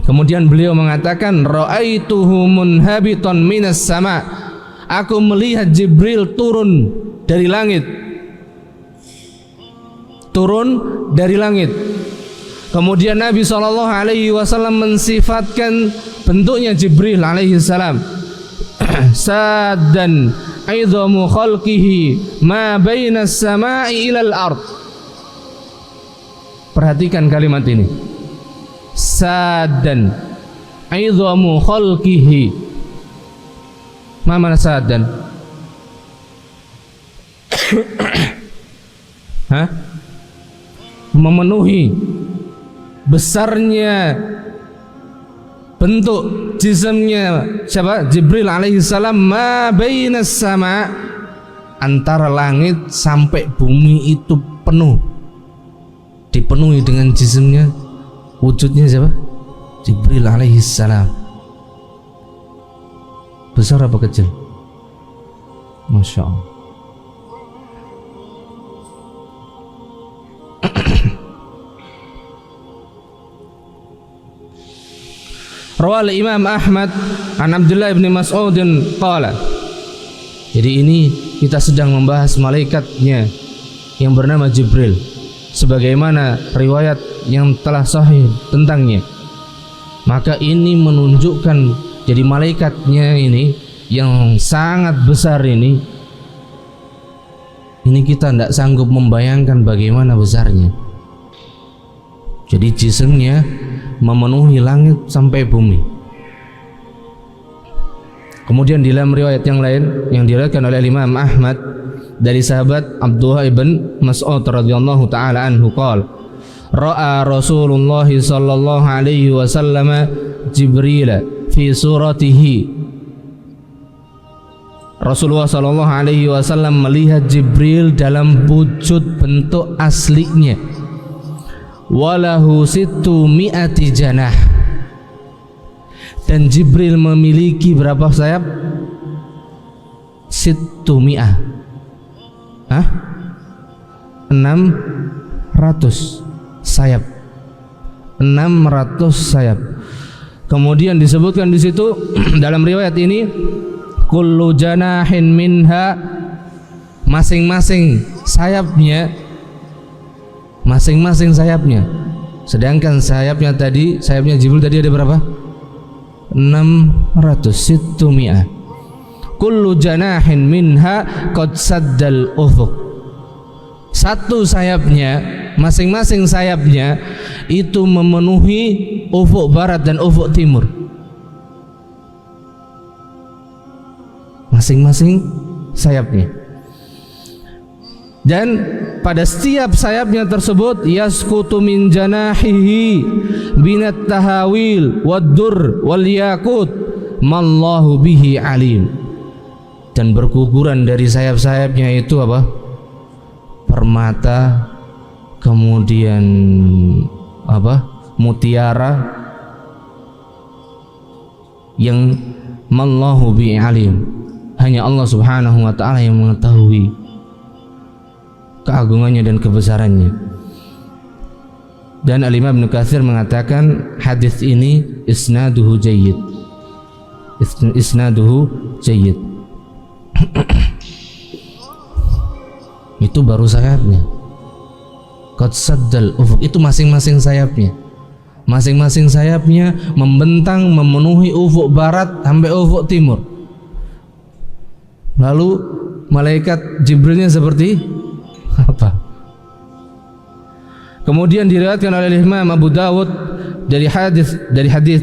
Kemudian beliau mengatakan, ra'aituhu munhabitan minas sama, aku melihat Jibril turun dari langit. Kemudian Nabi sallallahu alaihi wasallam mensifatkan bentuknya Jibril alaihi salam, saddan aidhamu khalqihi ma baina as-sama'i ila al-ard. Perhatikan kalimat ini. sadan idhamu khalqihi. Ma mana sadan? Memenuhi besarnya bentuk jisimnya siapa? Jibril alaihi salam, ma bainas sama, antara langit sampai bumi itu penuh, dipenuhi dengan jisimnya, wujudnya siapa? Jibril alaihi salam. Besar apa kecil? Masya Allah. Rawal Imam Ahmad an Abdullah bin Mas'ud qala. Jadi ini kita sedang membahas malaikatnya yang bernama Jibril, sebagaimana riwayat yang telah sahih tentangnya. Maka ini menunjukkan jadi malaikatnya ini yang sangat besar ini kita tidak sanggup membayangkan bagaimana besarnya. Jadi jisimnya memenuhi langit sampai bumi. Kemudian di dalam riwayat yang lain yang diriwayatkan oleh Imam Ahmad dari sahabat Abdullah ibn Mas'ud radhiyallahu taala anhu qala ra'a Rasulullah sallallahu alaihi wasallam Jibril fi suratihi. Rasulullah sallallahu alaihi wasallam melihat Jibril dalam wujud bentuk aslinya. Walahu sittu mi'ati janah, dan Jibril memiliki berapa sayap? Sittu mi'ah, 600 sayap, 600 sayap. Kemudian disebutkan di situ dalam riwayat ini, kullu janahin minha, masing-masing sayapnya, masing-masing sayapnya. Sedangkan sayapnya Jibril tadi ada berapa? 600, sittu mi'ah. Kullu janahin minha qad saddal ufuq. Satu sayapnya, masing-masing sayapnya itu memenuhi ufuk barat dan ufuk timur. Masing-masing sayapnya. Dan pada setiap sayapnya tersebut yaskutu min janahihi binat tahawil wad-dur wal yakut mallahu bihi alim. Dan berguguran dari sayap-sayapnya itu apa? Permata, kemudian apa? Mutiara yang mallahu bihi alim. Hanya Allah Subhanahu wa taala yang mengetahui keagungannya dan kebesarannya. Dan Al-Imam Ibnu Katsir mengatakan hadis ini isnaduhu jayyid. Isnaduhu jayyid. Itu baru sayapnya. Qad saddal ufuq, itu masing-masing sayapnya. Masing-masing sayapnya membentang memenuhi ufuk barat sampai ufuk timur. Lalu malaikat Jibrilnya seperti apa? Kemudian diriwayatkan oleh Imam Abu Dawud dari hadis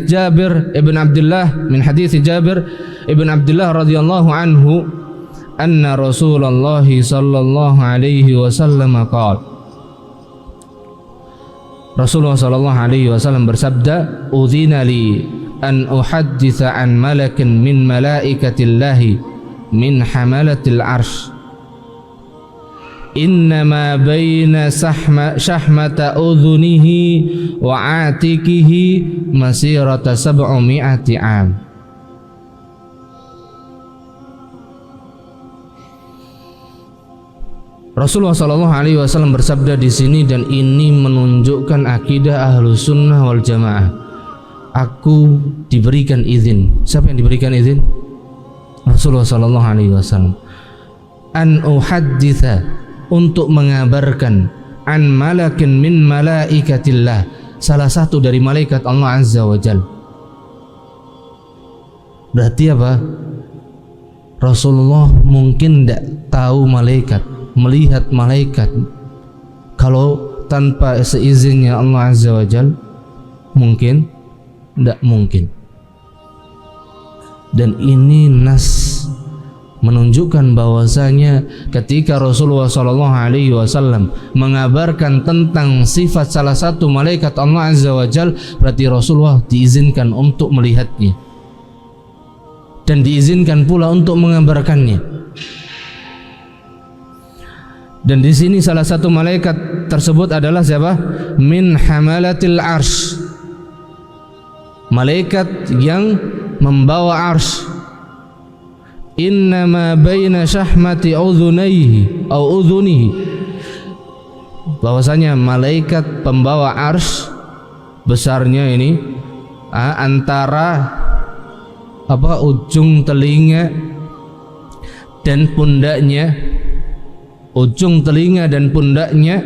Jabir ibn Abdullah, min hadis Jabir ibn Abdullah radhiyallahu anhu, anna Rasulullah sallallahu alaihi wasallam qala. Rasulullah sallallahu alaihi wasallam bersabda, "Udzina li an uhadditsa an malakin min malaikatillahi min hamalatil arsh. Innama baina syahmata udhunihi wa atikihi masirata 700 am." Rasulullah sallallahu alaihi wasallam bersabda di sini, dan ini menunjukkan akidah Ahlus Sunnah wal Jamaah. Aku diberikan izin. Siapa yang diberikan izin? Rasulullah sallallahu alaihi wasallam. An uhadditsa, untuk mengabarkan, an malakin min malaikatillah, salah satu dari malaikat Allah Azza wa Jalla. Berarti apa? Rasulullah mungkin tidak tahu malaikat, melihat malaikat kalau tanpa seizinnya Allah Azza wa Jalla. mungkin? Tidak mungkin. Dan ini nas menunjukkan bahwasanya ketika Rasulullah SAW mengabarkan tentang sifat salah satu malaikat Allah Azza wa Jal, berarti Rasulullah diizinkan untuk melihatnya dan diizinkan pula untuk mengabarkannya. Dan di sini salah satu malaikat tersebut adalah siapa? Min hamalatil arsh, malaikat yang membawa arsh. Innama baina syahmati udhunaihi au udhunihi, bahwasanya malaikat pembawa arsy besarnya ini antara ujung telinga dan pundaknya, ujung telinga dan pundaknya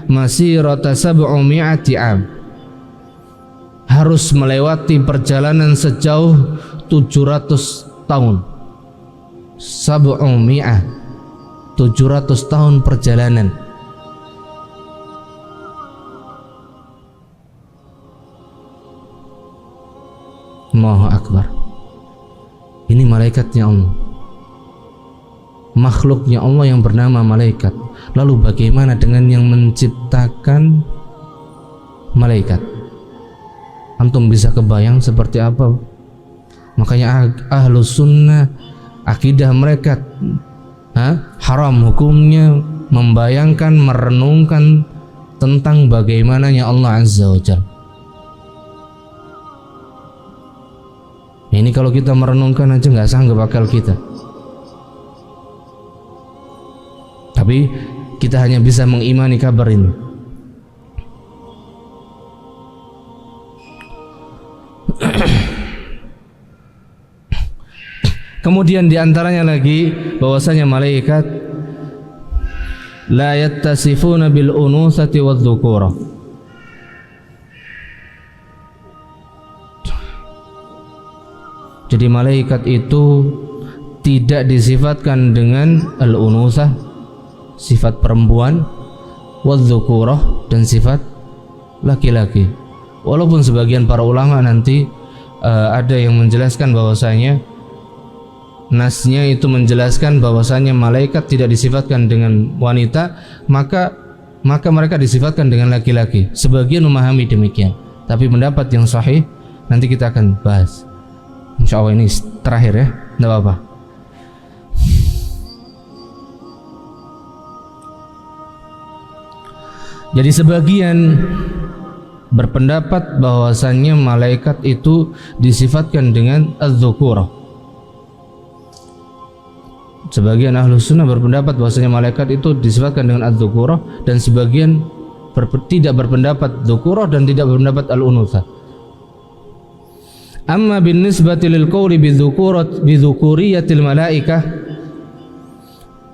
masih rata sab'umi'ati am, harus melewati perjalanan sejauh 700 tahun. Sab'umi'ah, 700 tahun perjalanan. Allahu Akbar. Ini malaikatnya Allah, makhluknya Allah yang bernama malaikat. Lalu bagaimana dengan yang menciptakan malaikat? Antum bisa kebayang seperti apa? Makanya Ahlus Sunnah, akidah mereka haram hukumnya membayangkan, merenungkan tentang bagaimananya Allah Azza wa Jalla. Ini kalau kita merenungkan aja nggak sanggup akal kita. Tapi kita hanya bisa mengimani kabar ini. Kemudian diantaranya lagi bahwasanya malaikat la yattasifuna bil unusati wadh-dhukura. Jadi malaikat itu tidak disifatkan dengan al-unusah, sifat perempuan, wadh-dhukurah, dan sifat laki-laki. Walaupun sebagian para ulama nanti ada yang menjelaskan bahwasanya nasnya itu menjelaskan bahwasanya malaikat tidak disifatkan dengan wanita, maka mereka disifatkan dengan laki-laki. Sebagian memahami demikian, tapi pendapat yang sahih nanti kita akan bahas. Insya Allah ini terakhir ya, tidak apa-apa. Jadi sebagian berpendapat bahwasanya malaikat itu disifatkan dengan adz-dzukurah. Sebagian Ahlus Sunnah berpendapat bahwasanya malaikat itu disifatkan dengan adz-dzukurah, dan sebagian tidak berpendapat dzukurah dan tidak berpendapat al-unutha. Amma bin nisbati lil qawli bidzukuriyatil malaikah,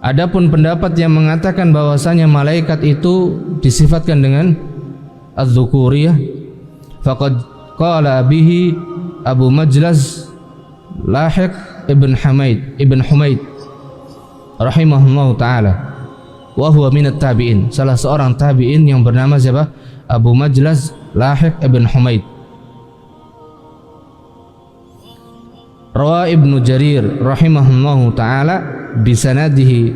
adapun pendapat yang mengatakan bahwasanya malaikat itu disifatkan dengan adz-dzukuriyah, faqad qala bihi Abu Majlaz Lahiq ibn Humaid rahimahullahu ta'ala, wa huwa minat tabi'in, salah seorang tabi'in yang bernama siapa? Abu Majlaz Lahiq ibn Humaid. Rawa Ibnu Jarir rahimahullahu ta'ala bisanadihi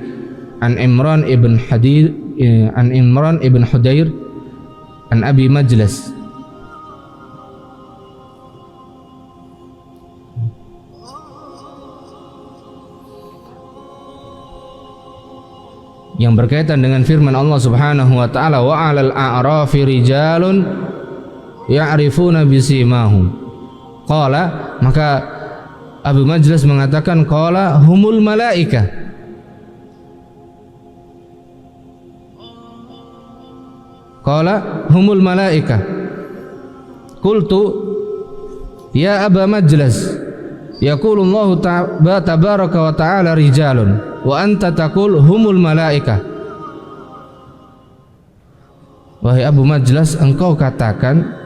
an Imran ibn Hudayr an Abi Majlas. Yang berkaitan dengan firman Allah Subhanahu wa taala, wa 'alal a'rafi rijalun ya'rifuna bisimahum. Qala, maka Abu Majlas mengatakan, qala humul malaika. Qala humul malaika. Qultu ya Abu Majlas, yaqulu Allah tabaraka wa ta'ala rijalun wa anta taqul humul malaika. Wahai Abu Majlas, engkau katakan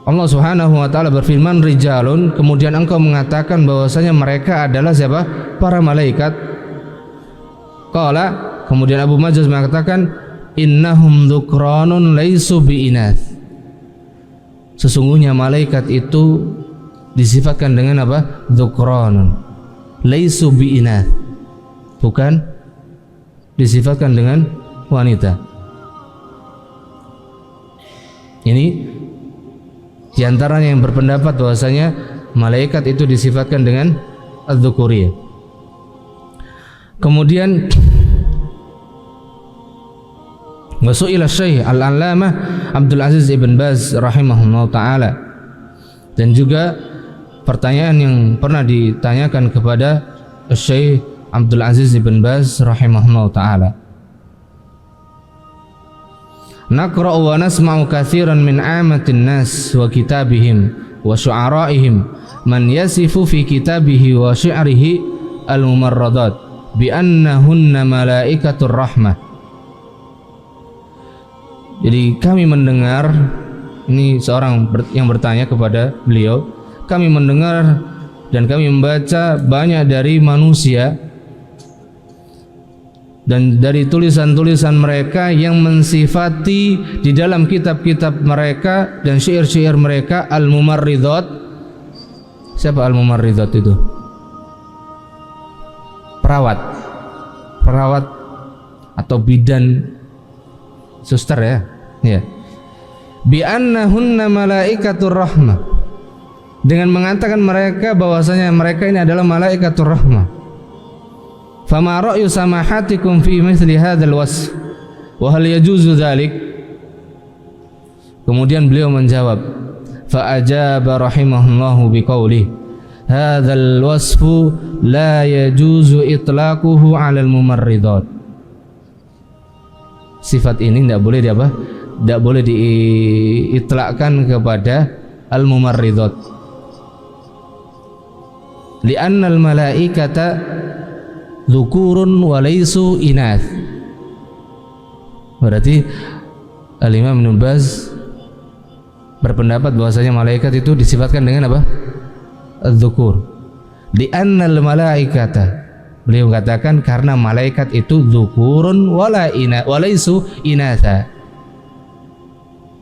Allah Subhanahu wa taala berfirman rijalun, kemudian engkau mengatakan bahwasanya mereka adalah siapa? Para malaikat. Qala, kemudian Abu Majaz mengatakan innahum dzukranun laisu biinath. Sesungguhnya malaikat itu disifatkan dengan apa? Dzukranun laisu biinath, bukan disifatkan dengan wanita. Ini diantaranya yang berpendapat bahwasanya malaikat itu disifatkan dengan adz-dzukuriyah. Kemudian wasu'ila Syekh Al-Allamah Abdul Aziz Ibn Baz rahimahullah ta'ala, dan juga pertanyaan yang pernah ditanyakan kepada Syekh Abdul Aziz Ibn Baz rahimahullah ta'ala. Naqra'u wa nasma'u katsiran min 'amatin nas wa kitabihim wa syu'ara'ihim man yasifu fi kitabihi wa syi'rihi al-mumarradat bi annahunna malaikatur rahmah. Jadi kami mendengar, ini seorang yang bertanya kepada beliau, kami mendengar dan kami membaca banyak dari manusia dan dari tulisan-tulisan mereka yang mensifati di dalam kitab-kitab mereka dan syair-syair mereka al-mumarridat. Siapa al-mumarridat itu? Perawat atau bidan, suster ya. Ya. Bi annahunna malaikatur rahmah, dengan mengatakan mereka bahwasanya mereka ini adalah malaikatur rahmah. Fama ra'yu samahatikum fi mithli hadzal wasf wa hal yajuzu dzalik? Kemudian beliau menjawab, fa ajaba rahimahullahu biqauli hadzal wasfu la yajuzu itlaquhu 'alal mumarridat. Sifat ini tidak boleh tidak boleh diitlakkan kepada al-mumarridat. Li'anna al-malaikata dzukurun wa laysu inath. Berarti Al-Imam Ibnu Baz berpendapat bahwasanya malaikat itu disifatkan dengan apa? Az-dzukur. Li'anna al-malaikata, beliau mengatakan karena malaikat itu dzukurun wa laysu inatha.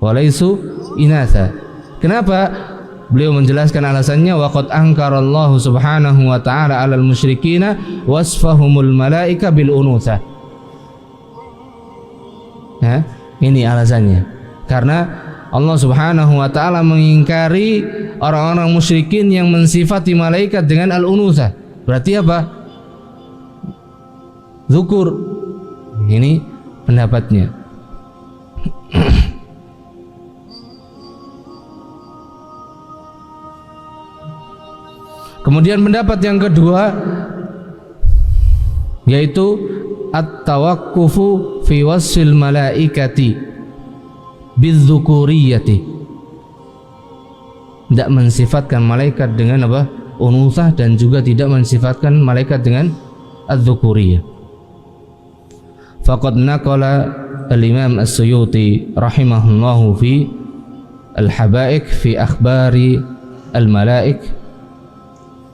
Wa laysu inatha. Kenapa? Beliau menjelaskan alasannya, waqad angkarallahu subhanahu wa ta'ala 'alal musyrikina wasfahumul malaika bil unutha. Nah, ini alasannya. Karena Allah subhanahu wa ta'ala mengingkari orang-orang musyrikin yang mensifati malaikat dengan al-unutha. Berarti apa? Dzukur. Ini pendapatnya. Kemudian pendapat yang kedua yaitu at-tawaqqufu fi wasfil malaikati bidzukuriyyati. Tidak mensifatkan malaikat dengan apa? Unutsah, dan juga tidak mensifatkan malaikat dengan adz-dzukuriyah. Faqad naqala al-Imam As-Suyuti rahimahullahu fi al-Habaik fi akhbari al-malaik,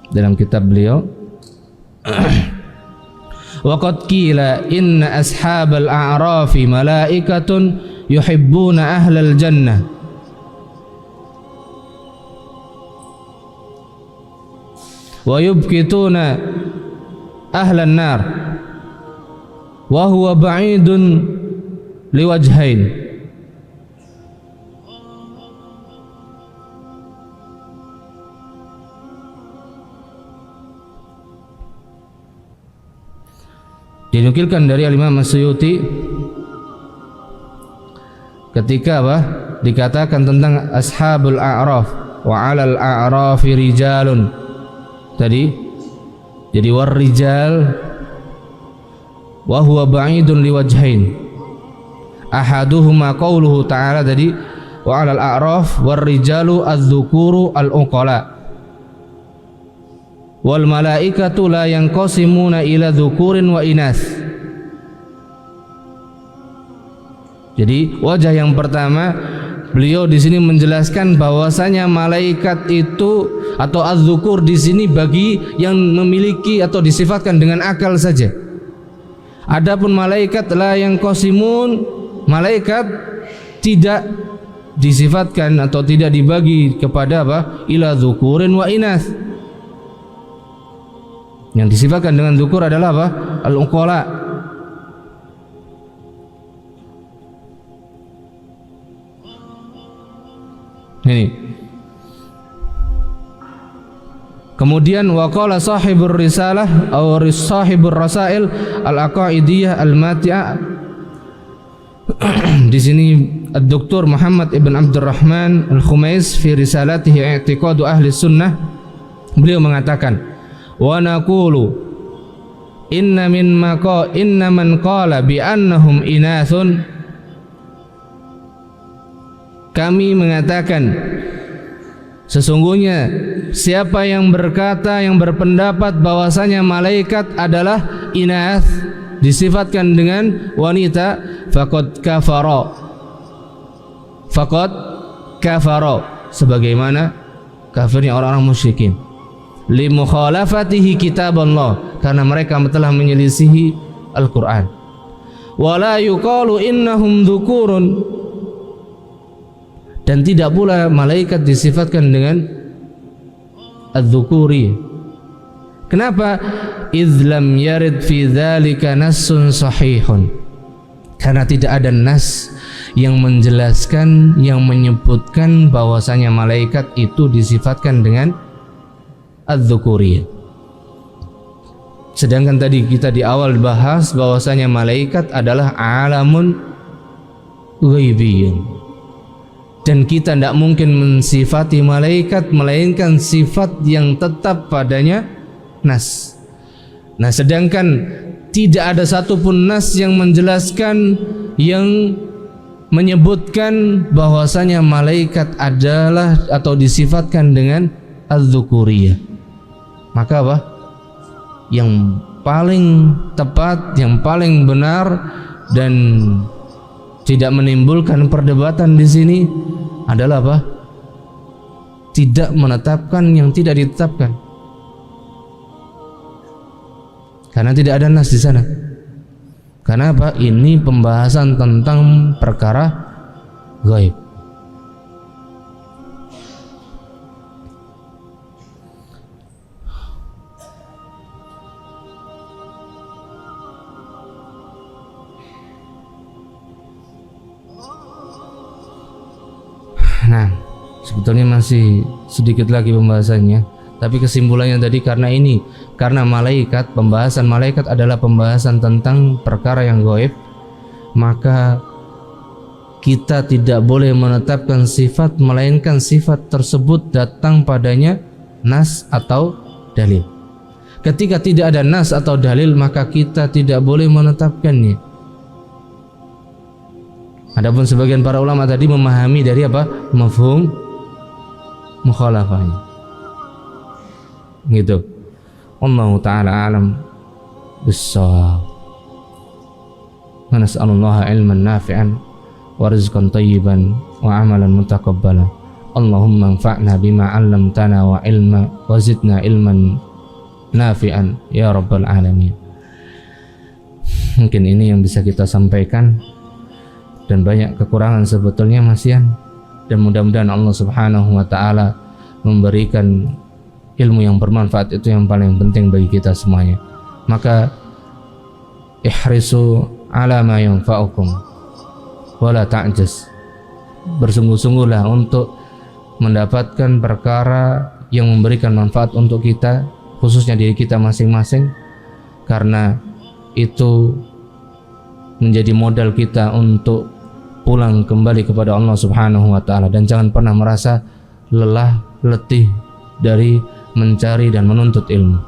dalam kitab beliau, waqad qila inna ashabal a'rafi malaikatun yuhibbuna ahlal jannah wa yubkituna ahlan nar wa huwa ba'idun liwajhain. Dinukilkan dari Al-Imam As-Suyuti ketika dikatakan tentang ashabul a'raf, wa 'alal a'rafi rijalun. Tadi jadi war rijal wa huwa ba'idun liwajhain. Ahaduhuma qauluhu ta'ala, tadi wa 'alal a'raf war rijalu adz-dzukuru al-uqala wal malaikatu la yanqasimuna ila dzukurin wa inas. Jadi wajah yang pertama, beliau di sini menjelaskan bahwasanya malaikat itu atau az-dzukur di sini bagi yang memiliki atau disifatkan dengan akal saja. Adapun malaikat la yanqasimun malaikat tidak disifatkan atau tidak dibagi kepada apa? Ila dzukurin wa inas. Yang disifatkan dengan dzukur adalah apa? Al-uqala. Ini. Kemudian waqala sahibur risalah atau sahibur rasail al-aqaidiyah al-mati'ah. Di sini Dr. Muhammad ibn Abdurrahman al-Khumais fi risalatihi i'tiqadu ahli sunnah, beliau mengatakan wa naqulu inna man qala bi annahum inathun, kami mengatakan sesungguhnya siapa yang berkata, yang berpendapat bahwasanya malaikat adalah inath, disifatkan dengan wanita, faqad kafara, sebagaimana kafirnya orang-orang musyrikin, li mukhalafatihi kitaballah, karena mereka telah menyelisihi Al-Qur'an. Wala yuqalu innahum dzukurun, dan tidak pula malaikat disifatkan dengan adz-dzukuri. Kenapa? Idz lam yarid fi dzalika nassun sahihun, karena tidak ada nas yang menjelaskan, yang menyebutkan bahwasanya malaikat itu disifatkan dengan adz-dzukuri. Sedangkan tadi kita di awal bahas bahwasanya malaikat adalah alamun ghaibiyyun, dan kita tidak mungkin mensifati malaikat melainkan sifat yang tetap padanya nas. Nah, sedangkan tidak ada satupun nas yang menjelaskan, yang menyebutkan bahwasanya malaikat adalah atau disifatkan dengan adz-dzukuriyah. Maka apa? Yang paling tepat, yang paling benar dan tidak menimbulkan perdebatan di sini adalah apa? Tidak menetapkan yang tidak ditetapkan, karena tidak ada nas di sana. Karena apa? Ini pembahasan tentang perkara gaib. Nah, sebetulnya masih sedikit lagi pembahasannya, tapi kesimpulannya tadi karena malaikat, pembahasan malaikat adalah pembahasan tentang perkara yang gaib, maka kita tidak boleh menetapkan sifat melainkan sifat tersebut datang padanya nas atau dalil. Ketika tidak ada nas atau dalil, maka kita tidak boleh menetapkannya. Adapun sebagian para ulama tadi memahami dari apa? Mafhum mukhalafahnya. Gitu. Allahu ta'ala alam bis-shawab. Wa nas'alullaha ilman nafi'an wa rizqan thayyiban wa amalan mutaqabbala. Allahumma anfa'na bima 'allamtana wa zidna ilman nafi'an ya rabbal alamin. Mungkin ini yang bisa kita sampaikan, dan banyak kekurangan sebetulnya masihan, dan mudah-mudahan Allah Subhanahu wa taala memberikan ilmu yang bermanfaat. Itu yang paling penting bagi kita semuanya. Maka ihrisu ala ma yanfa'ukum wala ta'jaz, bersungguh-sungguhlah untuk mendapatkan perkara yang memberikan manfaat untuk kita, khususnya diri kita masing-masing, karena itu menjadi modal kita untuk pulang kembali kepada Allah Subhanahu wa taala. Dan jangan pernah merasa lelah, letih dari mencari dan menuntut ilmu.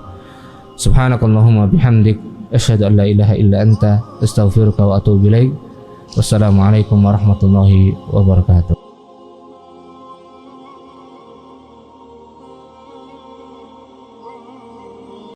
Subhanakallahumma bihamdik, asyhadu an la ilaha illa anta, astaghfiruka wa atubu ilaik. Wassalamualaikum warahmatullahi wabarakatuh.